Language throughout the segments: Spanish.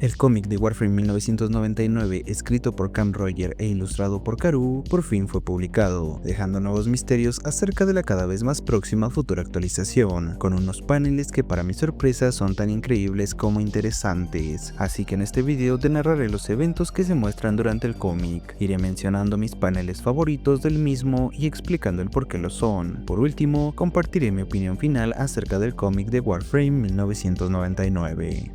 El cómic de Warframe 1999, escrito por Cam Roger e ilustrado por Karoo, por fin fue publicado, dejando nuevos misterios acerca de la cada vez más próxima futura actualización, con unos paneles que para mi sorpresa son tan increíbles como interesantes. Así que en este video te narraré los eventos que se muestran durante el cómic, iré mencionando mis paneles favoritos del mismo y explicando el por qué lo son. Por último, compartiré mi opinión final acerca del cómic de Warframe 1999.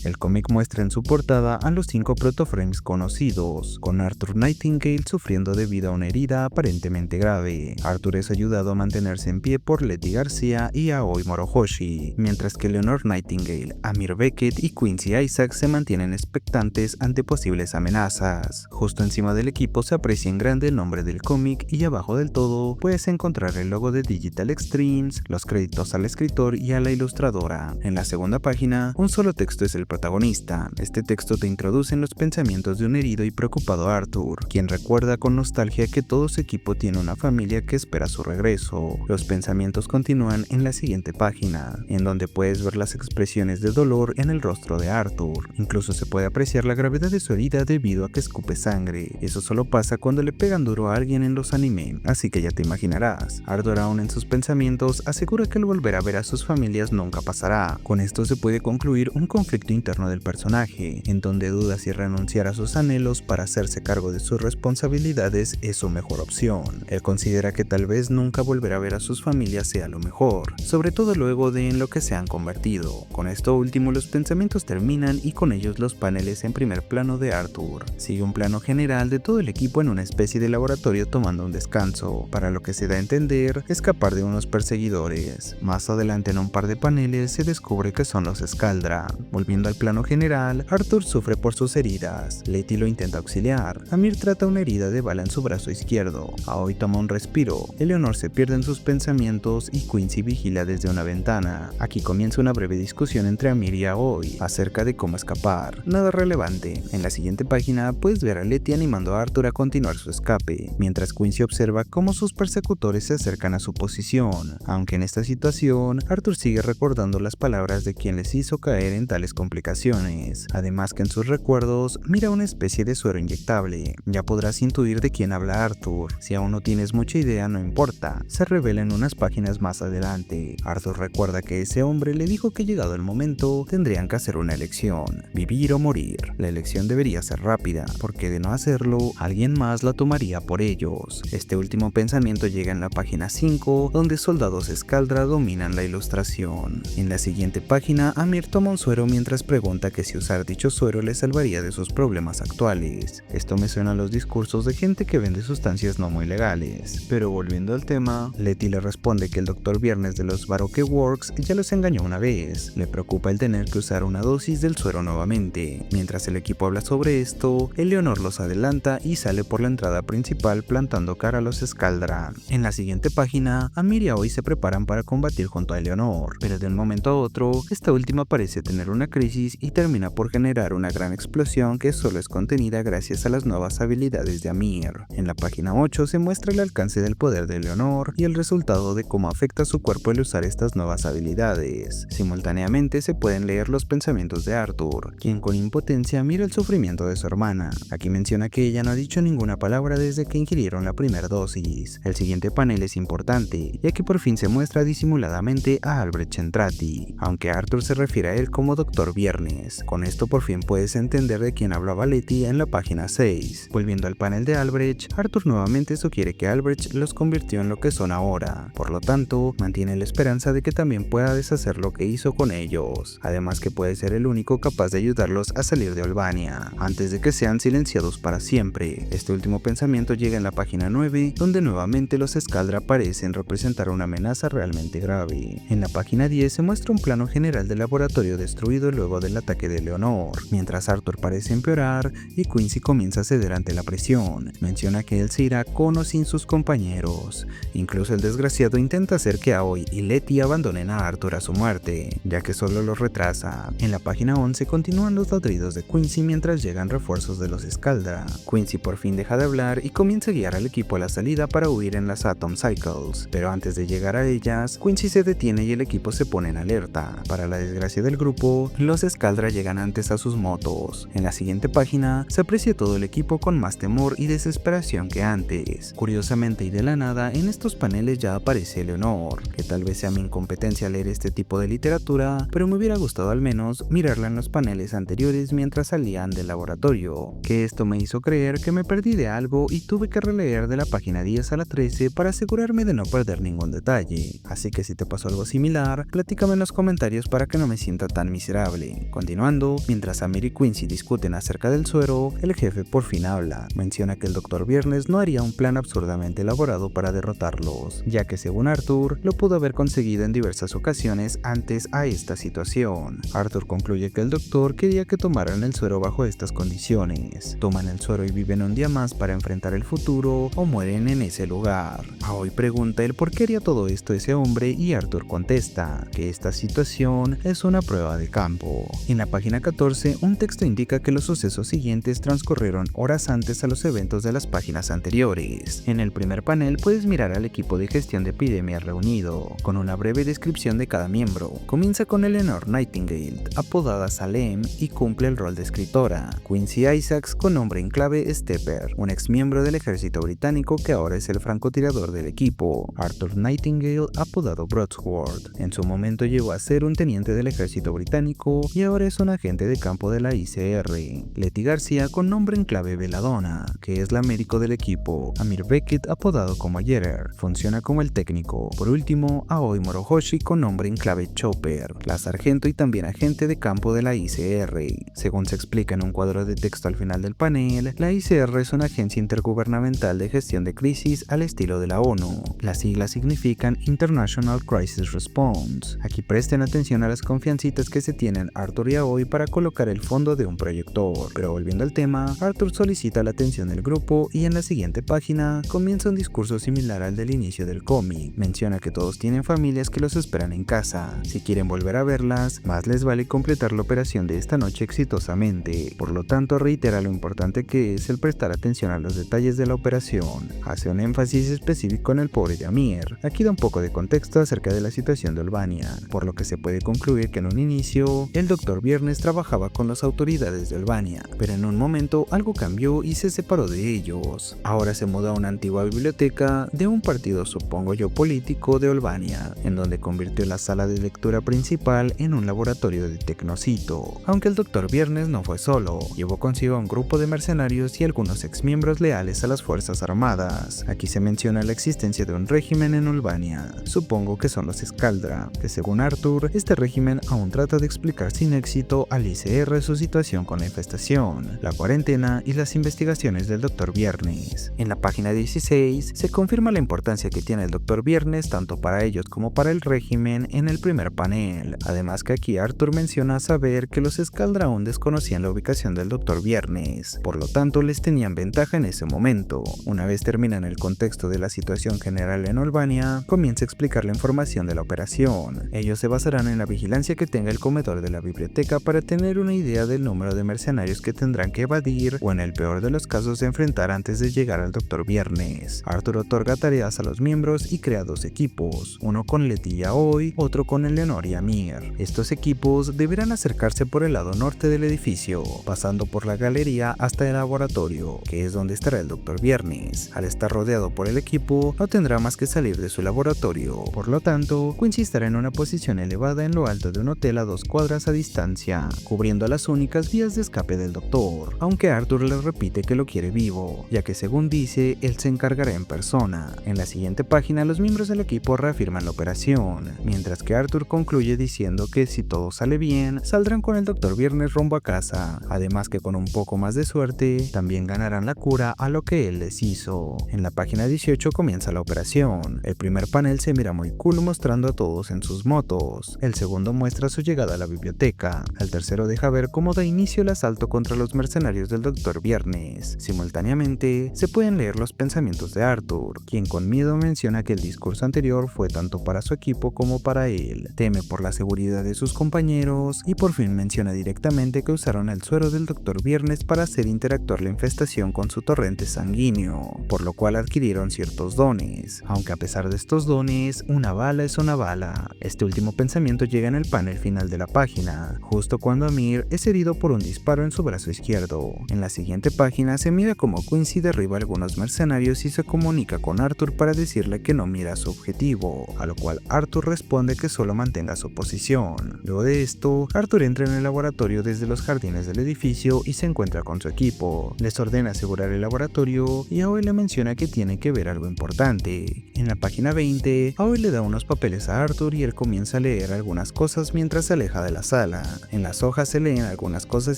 El cómic muestra en su portada a los 5 protoframes conocidos, con Arthur Nightingale sufriendo debido a una herida aparentemente grave. Arthur es ayudado a mantenerse en pie por Letty García y Aoi Morohoshi, mientras que Leonor Nightingale, Amir Beckett y Quincy Isaac se mantienen expectantes ante posibles amenazas. Justo encima del equipo se aprecia en grande el nombre del cómic y abajo del todo puedes encontrar el logo de Digital Extremes, los créditos al escritor y a la ilustradora. En la segunda página, un solo texto es el protagonista. Este texto te introduce en los pensamientos de un herido y preocupado Arthur, quien recuerda con nostalgia que todo su equipo tiene una familia que espera su regreso. Los pensamientos continúan en la siguiente página, en donde puedes ver las expresiones de dolor en el rostro de Arthur. Incluso se puede apreciar la gravedad de su herida debido a que escupe sangre. Eso solo pasa cuando le pegan duro a alguien en los anime, así que ya te imaginarás. Arthur, aún en sus pensamientos, asegura que el volver a ver a sus familias nunca pasará. Con esto se puede concluir un conflicto interno del personaje, en donde duda si renunciar a sus anhelos para hacerse cargo de sus responsabilidades es su mejor opción. Él considera que tal vez nunca volver a ver a sus familias sea lo mejor, sobre todo luego de en lo que se han convertido. Con esto último los pensamientos terminan y con ellos los paneles en primer plano de Arthur. Sigue un plano general de todo el equipo en una especie de laboratorio tomando un descanso, para lo que se da a entender escapar de unos perseguidores. Más adelante en un par de paneles se descubre que son los Skaldra. Volviendo al plano general, Arthur sufre por sus heridas, Letty lo intenta auxiliar, Amir trata una herida de bala en su brazo izquierdo, Aoi toma un respiro, Eleanor se pierde en sus pensamientos y Quincy vigila desde una ventana. Aquí comienza una breve discusión entre Amir y Aoi acerca de cómo escapar, nada relevante. En la siguiente página puedes ver a Letty animando a Arthur a continuar su escape, mientras Quincy observa cómo sus persecutores se acercan a su posición, aunque en esta situación Arthur sigue recordando las palabras de quien les hizo caer en tales complicaciones. Además que en sus recuerdos mira una especie de suero inyectable. Ya podrás intuir de quién habla Arthur. Si aún no tienes mucha idea, no importa, se revela en unas páginas más adelante. Arthur recuerda que ese hombre le dijo que llegado el momento tendrían que hacer una elección, vivir o morir. La elección debería ser rápida, porque de no hacerlo, alguien más la tomaría por ellos. Este último pensamiento llega en la página 5, donde soldados Skaldra dominan la ilustración. En la siguiente página, Amir toma un suero mientras pregunta que si usar dicho suero le salvaría de sus problemas actuales. Esto me suena a los discursos de gente que vende sustancias no muy legales. Pero volviendo al tema, Letty le responde que el Dr. Viernes de los Baroque Works ya los engañó una vez. Le preocupa el tener que usar una dosis del suero nuevamente. Mientras el equipo habla sobre esto, Eleanor los adelanta y sale por la entrada principal plantando cara a los Skaldra. En la siguiente página, Amir y Aoi se preparan para combatir junto a Eleanor, pero de un momento a otro, esta última parece tener una crisis y termina por generar una gran explosión que solo es contenida gracias a las nuevas habilidades de Amir. En la página 8 se muestra el alcance del poder de Eleanor y el resultado de cómo afecta a su cuerpo el usar estas nuevas habilidades. Simultáneamente se pueden leer los pensamientos de Arthur, quien con impotencia mira el sufrimiento de su hermana. Aquí menciona que ella no ha dicho ninguna palabra desde que ingirieron la primera dosis. El siguiente panel es importante, ya que por fin se muestra disimuladamente a Albrecht Entrati, aunque Arthur se refiere a él como Dr. Viernes. Con esto por fin puedes entender de quién hablaba Letty en la página 6. Volviendo al panel de Albrecht, Arthur nuevamente sugiere que Albrecht los convirtió en lo que son ahora, por lo tanto, mantiene la esperanza de que también pueda deshacer lo que hizo con ellos, además que puede ser el único capaz de ayudarlos a salir de Olvania, antes de que sean silenciados para siempre. Este último pensamiento llega en la página 9, donde nuevamente los Skaldra parecen representar una amenaza realmente grave. En la página 10 se muestra un plano general del laboratorio destruido luego del ataque de Eleanor, mientras Arthur parece empeorar y Quincy comienza a ceder ante la presión. Menciona que él se irá con o sin sus compañeros. Incluso el desgraciado intenta hacer que Aoi y Letty abandonen a Arthur a su muerte, ya que solo los retrasa. En la página 11 continúan los ladridos de Quincy mientras llegan refuerzos de los Skaldra. Quincy por fin deja de hablar y comienza a guiar al equipo a la salida para huir en las Atom Cycles, pero antes de llegar a ellas, Quincy se detiene y el equipo se pone en alerta. Para la desgracia del grupo, los Skaldra llegan antes a sus motos. En la siguiente página se aprecia todo el equipo con más temor y desesperación que antes. Curiosamente y de la nada, en estos paneles ya aparece Leonor, que tal vez sea mi incompetencia leer este tipo de literatura, pero me hubiera gustado al menos mirarla en los paneles anteriores mientras salían del laboratorio, que esto me hizo creer que me perdí de algo y tuve que releer de la página 10 a la 13 para asegurarme de no perder ningún detalle. Así que si te pasó algo similar, platícame en los comentarios para que no me sienta tan miserable. Continuando, mientras Amir y Quincy discuten acerca del suero, el jefe por fin habla. Menciona que el Dr. Viernes no haría un plan absurdamente elaborado para derrotarlos, ya que según Arthur, lo pudo haber conseguido en diversas ocasiones antes a esta situación. Arthur concluye que el doctor quería que tomaran el suero bajo estas condiciones. Toman el suero y viven un día más para enfrentar el futuro o mueren en ese lugar. Aoi pregunta el por qué haría todo esto ese hombre y Arthur contesta que esta situación es una prueba de campo. En la página 14, un texto indica que los sucesos siguientes transcurrieron horas antes a los eventos de las páginas anteriores. En el primer panel puedes mirar al equipo de gestión de epidemias reunido, con una breve descripción de cada miembro. Comienza con Eleanor Nightingale, apodada Salem, y cumple el rol de escritora. Quincy Isaacs, con nombre en clave Stepper, un ex miembro del ejército británico que ahora es el francotirador del equipo. Arthur Nightingale, apodado Broadsword, en su momento llegó a ser un teniente del ejército británico y ahora es un agente de campo de la ICR. Letty García, con nombre en clave Belladonna, que es la médico del equipo. Amir Beckett, apodado como Jeter, funciona como el técnico. Por último, Aoi Morohoshi, con nombre en clave Chopper, la sargento y también agente de campo de la ICR. Según se explica en un cuadro de texto al final del panel, la ICR es una agencia intergubernamental de gestión de crisis al estilo de la ONU. Las siglas significan International Crisis Response. Aquí presten atención a las confiancitas que se tienen Arthur y Aoi para colocar el fondo de un proyector. Pero volviendo al tema, Arthur solicita la atención del grupo y en la siguiente página comienza un discurso similar al del inicio del cómic. Menciona que todos tienen familias que los esperan en casa. Si quieren volver a verlas, más les vale completar la operación de esta noche exitosamente. Por lo tanto, reitera lo importante que es el prestar atención a los detalles de la operación. Hace un énfasis específico en el pobre de Amir. Aquí da un poco de contexto acerca de la situación de Albania, por lo que se puede concluir que en un inicio, el Dr. Viernes trabajaba con las autoridades de Albania, pero en un momento algo cambió y se separó de ellos. Ahora se mudó a una antigua biblioteca de un partido, supongo yo, político de Albania, en donde convirtió la sala de lectura principal en un laboratorio de Tecnocito. Aunque el Dr. Viernes no fue solo, llevó consigo a un grupo de mercenarios y algunos exmiembros leales a las fuerzas armadas. Aquí se menciona la existencia de un régimen en Albania, supongo que son los Skaldra, que según Arthur, este régimen aún trata de explicar sin éxito al ICR su situación con la infestación, la cuarentena y las investigaciones del Dr. Viernes. En la página 16 se confirma la importancia que tiene el Dr. Viernes tanto para ellos como para el régimen en el primer panel. Además que aquí Arthur menciona saber que los Skaldra aún desconocían la ubicación del Dr. Viernes, por lo tanto les tenían ventaja en ese momento. Una vez terminan el contexto de la situación general en Albania, comienza a explicar la información de la operación. Ellos se basarán en la vigilancia que tenga el comedor de la biblioteca para tener una idea del número de mercenarios que tendrán que evadir o en el peor de los casos enfrentar antes de llegar al Dr. Viernes. Arthur otorga tareas a los miembros y crea dos equipos, uno con Letty y Aoi, otro con Eleanor y Amir. Estos equipos deberán acercarse por el lado norte del edificio, pasando por la galería hasta el laboratorio, que es donde estará el Dr. Viernes. Al estar rodeado por el equipo, no tendrá más que salir de su laboratorio. Por lo tanto, Quincy estará en una posición elevada en lo alto de un hotel a 2 cuadras a distancia, cubriendo las únicas vías de escape del doctor, aunque Arthur le repite que lo quiere vivo, ya que según dice, él se encargará en persona. En la siguiente página, los miembros del equipo reafirman la operación, mientras que Arthur concluye diciendo que si todo sale bien, saldrán con el Dr. Viernes rumbo a casa, además que con un poco más de suerte, también ganarán la cura a lo que él les hizo. En la página 18 comienza la operación. El primer panel se mira muy cool mostrando a todos en sus motos, el segundo muestra su llegada a la biblioteca, el tercero deja ver cómo da inicio el asalto contra los mercenarios del Dr. Viernes. Simultáneamente, se pueden leer los pensamientos de Arthur, quien con miedo menciona que el discurso anterior fue tanto para su equipo como para él, teme por la seguridad de sus compañeros y por fin menciona directamente que usaron el suero del Dr. Viernes para hacer interactuar la infestación con su torrente sanguíneo, por lo cual adquirieron ciertos dones, aunque a pesar de estos dones, una bala es una bala. Este último pensamiento llega en el panel final de la página, derecha, justo cuando Amir es herido por un disparo en su brazo izquierdo. En la siguiente página se mira como Quincy derriba a algunos mercenarios y se comunica con Arthur para decirle que no mira su objetivo, a lo cual Arthur responde que solo mantenga su posición. Luego de esto, Arthur entra en el laboratorio desde los jardines del edificio y se encuentra con su equipo. Les ordena asegurar el laboratorio y Aoi le menciona que tiene que ver algo importante. En la página 20, Aoi le da unos papeles a Arthur y él comienza a leer algunas cosas mientras se aleja de la sala. En las hojas se leen algunas cosas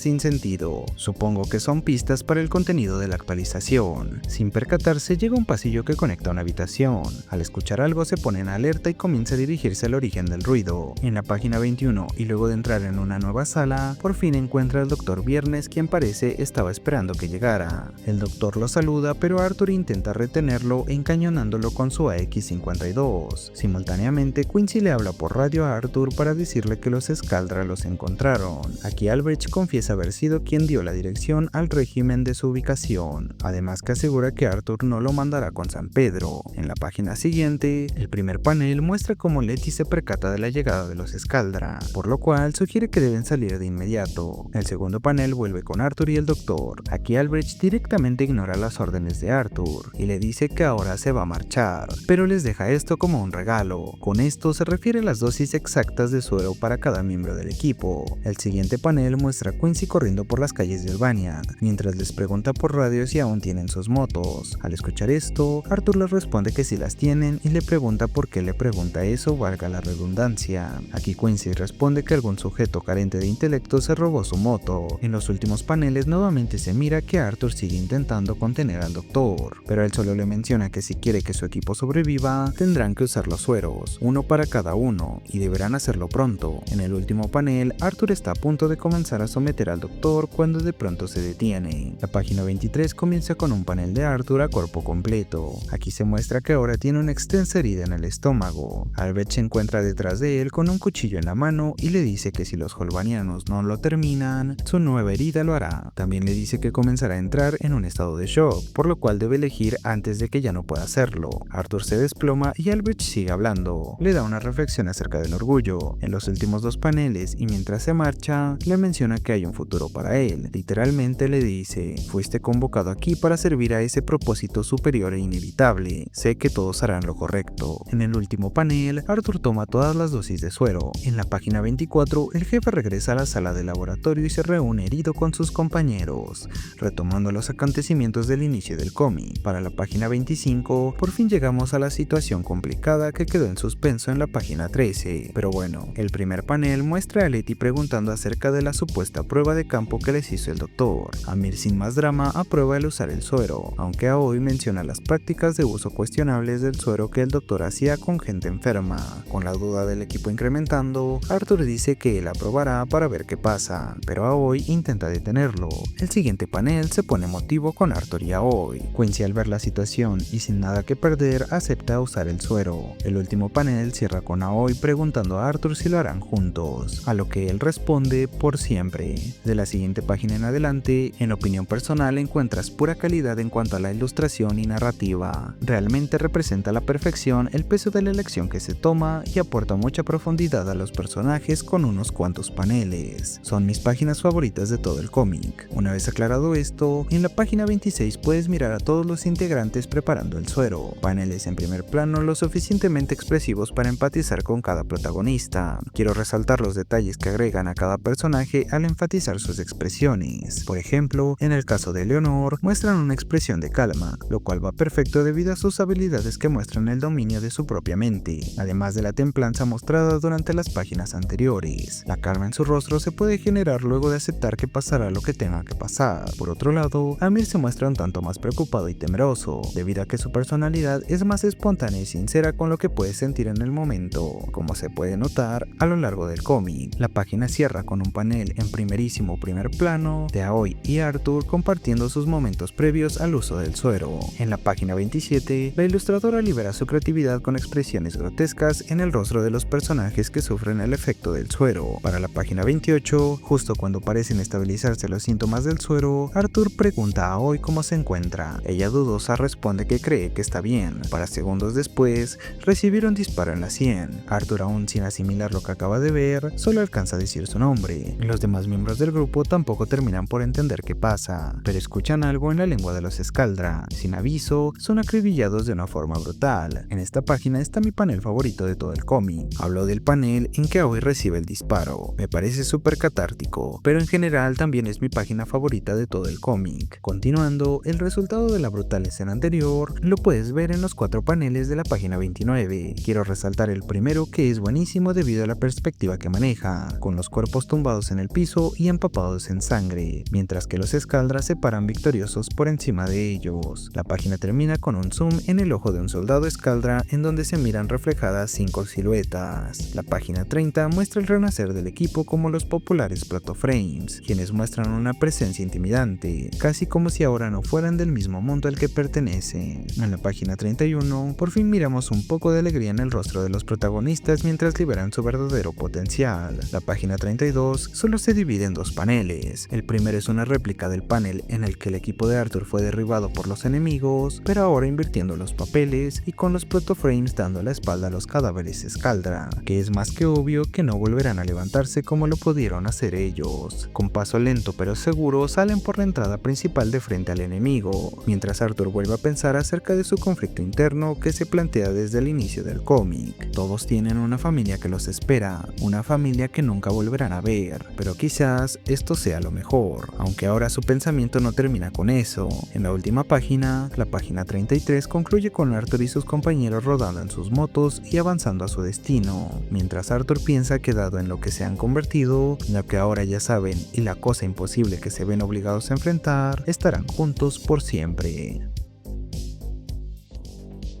sin sentido. Supongo que son pistas para el contenido de la actualización. Sin percatarse, llega a un pasillo que conecta a una habitación. Al escuchar algo se pone en alerta y comienza a dirigirse al origen del ruido. En la página 21, y luego de entrar en una nueva sala, por fin encuentra al Dr. Viernes, quien parece estaba esperando que llegara. El doctor lo saluda, pero Arthur intenta retenerlo encañonándolo con su AX-52. Simultáneamente, Quincy le habla por radio a Arthur para decirle que los Scaldra los encontraron. Aquí Albrecht confiesa haber sido quien dio la dirección al régimen de su ubicación, además que asegura que Arthur no lo mandará con San Pedro. En la página siguiente, el primer panel muestra cómo Letty se percata de la llegada de los Scaldra, por lo cual sugiere que deben salir de inmediato. El segundo panel vuelve con Arthur y el doctor. Aquí Albrecht directamente ignora las órdenes de Arthur y le dice que ahora se va a marchar, pero les deja esto como un regalo. Con esto se refiere a las dosis exactas de suero para cada miembro del equipo. El siguiente panel muestra a Quincy corriendo por las calles de Albania, mientras les pregunta por radio si aún tienen sus motos. Al escuchar esto, Arthur le responde que sí las tienen y le pregunta por qué le pregunta eso, valga la redundancia. Aquí Quincy responde que algún sujeto carente de intelecto se robó su moto. En los últimos paneles nuevamente se mira que Arthur sigue intentando contener al doctor, pero él solo le menciona que si quiere que su equipo sobreviva, tendrán que usar los sueros, uno para cada uno, y deberán hacerlo pronto. En el último panel, Arthur está a punto de comenzar a someter al doctor cuando de pronto se detiene. La página 23 comienza con un panel de Arthur a cuerpo completo. Aquí se muestra que ahora tiene una extensa herida en el estómago. Albert se encuentra detrás de él con un cuchillo en la mano y le dice que si los holvanianos no lo terminan, su nueva herida lo hará. También le dice que comenzará a entrar en un estado de shock, por lo cual debe elegir antes de que ya no pueda hacerlo. Arthur se desploma y Albrecht sigue hablando. Le da una reflexión acerca del orgullo. En los últimos dos paneles y mientras se marcha, le menciona que hay un futuro para él. Literalmente le dice: fuiste convocado aquí para servir a ese propósito superior e inevitable. Sé que todos harán lo correcto. En el último panel, Arthur toma todas las dosis de suero. En la página 24, el jefe regresa a la sala de laboratorio y se reúne herido con sus compañeros, retomando los acontecimientos del inicio del cómic. Para la página 25, por fin llegamos a la situación complicada que quedó en suspenso en la página 13. Pero bueno, el primer panel muestra a Letty preguntando acerca de la supuesta prueba de campo que les hizo el doctor. Amir sin más drama aprueba el usar el suero, aunque Aoi menciona las prácticas de uso cuestionables del suero que el doctor hacía con gente enferma. Con la duda del equipo incrementando, Arthur dice que él aprobará para ver qué pasa, pero Aoi intenta detenerlo. El siguiente panel se pone emotivo con Arthur y Aoi. Quincy, al ver la situación y sin nada que perder, acepta usar el suero. El último panel cierra con Aoi preguntando a Arthur si lo harán juntos, a lo que él responde: por siempre. De la siguiente página en adelante, en opinión personal encuentras pura calidad en cuanto a la ilustración y narrativa. Realmente representa a la perfección el peso de la elección que se toma y aporta mucha profundidad a los personajes con unos cuantos paneles. Son mis páginas favoritas de todo el cómic. Una vez aclarado esto, en la página 26 puedes mirar a todos los integrantes preparando el suero. Paneles en primer plano lo suficientemente expresivos para empatizar con cada protagonista. Quiero resaltar los detalles que agregan a cada personaje al enfatizar sus expresiones. Por ejemplo, en el caso de Leonor, muestran una expresión de calma, lo cual va perfecto debido a sus habilidades que muestran el dominio de su propia mente, además de la templanza mostrada durante las páginas anteriores. La calma en su rostro se puede generar luego de aceptar que pasará lo que tenga que pasar. Por otro lado, Amir se muestra un tanto más preocupado y temeroso, debido a que su personalidad es más espontánea y sincera con lo que puede sentir en el momento, como se puede notar a lo largo del cómic. La página cierra con un panel en primerísimo primer plano de Aoi y Arthur compartiendo sus momentos previos al uso del suero. En la página 27, la ilustradora libera su creatividad con expresiones grotescas en el rostro de los personajes que sufren el efecto del suero. Para la página 28, justo cuando parecen estabilizarse los síntomas del suero, Arthur pregunta a Aoi cómo se encuentra. Ella dudosa responde que cree que está bien, para segundos después recibir un disparo en la sien. Arthur, aún sin asimilar lo que acaba de ver, solo alcanza a decir su nombre. Los demás miembros del grupo tampoco terminan por entender qué pasa, pero escuchan algo en la lengua de los Skaldra. Sin aviso, son acribillados de una forma brutal. En esta página está mi panel favorito de todo el cómic. Hablo del panel en que Aoi recibe el disparo. Me parece súper catártico, pero en general también es mi página favorita de todo el cómic. Continuando, el resultado de la brutal escena anterior lo puedes ver en los 4 paneles de la página 29. Quiero resaltar el primero, que es buenísimo debido a la perspectiva que maneja, con los cuerpos tumbados en el piso y empapados en sangre, mientras que los Skaldra se paran victoriosos por encima de ellos. La página termina con un zoom en el ojo de un soldado Skaldra en donde se miran reflejadas 5 siluetas. La página 30 muestra el renacer del equipo como los populares Protoframes, quienes muestran una presencia intimidante, casi como si ahora no fueran del mismo mundo al que pertenecen. En la página 31, por fin miramos un poco de alegría en el rostro de los protagonistas mientras liberan su verdadero potencial. La página 32 solo se divide en 2 paneles. El primero es una réplica del panel en el que el equipo de Arthur fue derribado por los enemigos, pero ahora invirtiendo los papeles y con los Protoframes dando la espalda a los cadáveres Skaldra, que es más que obvio que no volverán a levantarse como lo pudieron hacer ellos. Con paso lento pero seguro salen por la entrada principal de frente al enemigo, mientras Arthur vuelve a pensar acerca de su conflicto interno que se plantea desde el inicio del cómic. Todos tienen una familia que los espera, una familia que nunca volverán a ver, pero quizás esto sea lo mejor, aunque ahora su pensamiento no termina con eso. En la última página, la página 33 concluye con Arthur y sus compañeros rodando en sus motos y avanzando a su destino, mientras Arthur piensa que dado en lo que se han convertido, lo que ahora ya saben y la cosa imposible que se ven obligados a enfrentar, estarán juntos por siempre.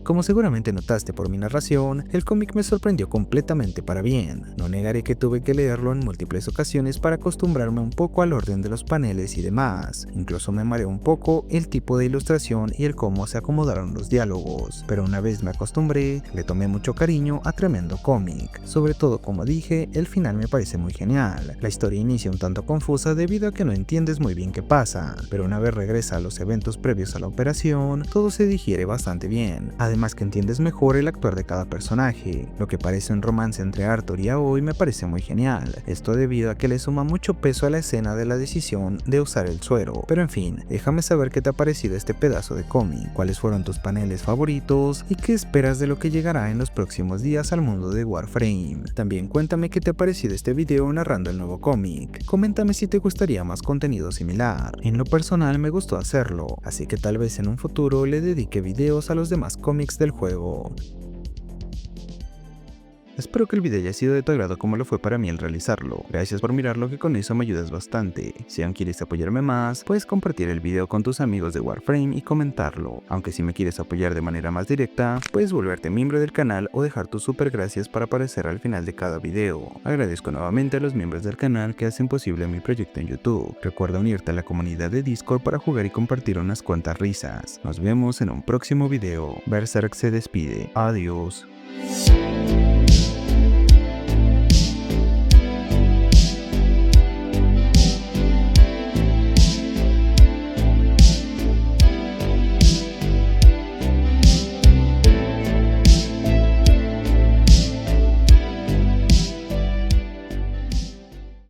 Como seguramente notaste por mi narración, el cómic me sorprendió completamente para bien. No negaré que tuve que leerlo en múltiples ocasiones para acostumbrarme un poco al orden de los paneles y demás. Incluso me mareó un poco el tipo de ilustración y el cómo se acomodaron los diálogos, pero una vez me acostumbré, le tomé mucho cariño a tremendo cómic. Sobre todo, como dije, el final me parece muy genial. La historia inicia un tanto confusa debido a que no entiendes muy bien qué pasa, pero una vez regresa a los eventos previos a la operación, todo se digiere bastante bien. Además que entiendes mejor el actuar de cada personaje. Lo que parece un romance entre Arthur y Aoi me parece muy genial. Esto debido a que le suma mucho peso a la escena de la decisión de usar el suero. Pero en fin, déjame saber qué te ha parecido este pedazo de cómic, cuáles fueron tus paneles favoritos y qué esperas de lo que llegará en los próximos días al mundo de Warframe. También cuéntame qué te ha parecido este video narrando el nuevo cómic. Coméntame si te gustaría más contenido similar. En lo personal me gustó hacerlo, así que tal vez en un futuro le dedique videos a los demás cómics del juego. Espero que el video haya sido de tu agrado como lo fue para mí el realizarlo. Gracias por mirarlo, que con eso me ayudas bastante. Si aún quieres apoyarme más, puedes compartir el video con tus amigos de Warframe y comentarlo. Aunque si me quieres apoyar de manera más directa, puedes volverte miembro del canal o dejar tus super gracias para aparecer al final de cada video. Agradezco nuevamente a los miembros del canal que hacen posible mi proyecto en YouTube. Recuerda unirte a la comunidad de Discord para jugar y compartir unas cuantas risas. Nos vemos en un próximo video. Berserk se despide. Adiós.